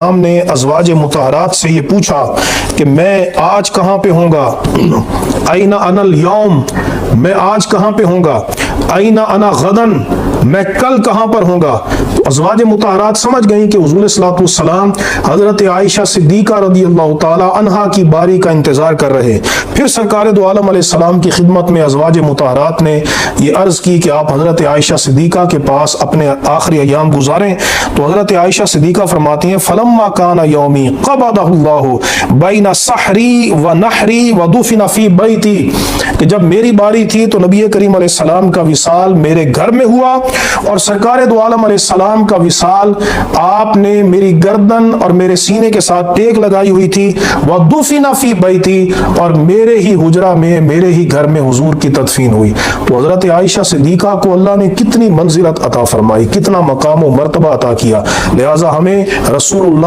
ہم نے ازواج مطہرات سے یہ پوچھا کہ میں آج کہاں پہ ہوں گا، اینا انا اليوم، میں آج کہاں پہ ہوں گا، اینا انا غدن، میں کل کہاں پر ہوں گا. تو ازواج مطہرات سمجھ گئیں کہ حضور صلی اللہ علیہ وسلم حضرت عائشہ صدیقہ رضی اللہ تعالی عنہا کی باری کا انتظار کر رہے. پھر سرکار دو عالم علیہ السلام کی خدمت میں ازواج مطہرات نے یہ عرض کی کہ آپ حضرت عائشہ صدیقہ کے پاس اپنے آخری ایام گزاریں. تو حضرت عائشہ صدیقہ فرماتی ہیں فلما کان یومی قبضہ اللہ بین سحری و نحری و دفن فی بیتی، کہ جب میری باری تھی تو نبی کریم علیہ السلام کا وصال میرے گھر میں ہوا، اور سرکار دو عالم علیہ السلام کا وصال آپ نے میری گردن اور میرے سینے کے ساتھ ٹیک لگائی ہوئی تھی، وَدُفِنَ فِي بَيْتِي، اور میرے ہی حجرہ میں میرے ہی گھر میں حضور کی تدفین ہوئی. تو حضرت عائشہ صدیقہ کو اللہ نے کتنی منزلت عطا فرمائی، کتنا مقام و مرتبہ عطا کیا. لہٰذا ہمیں رسول اللہ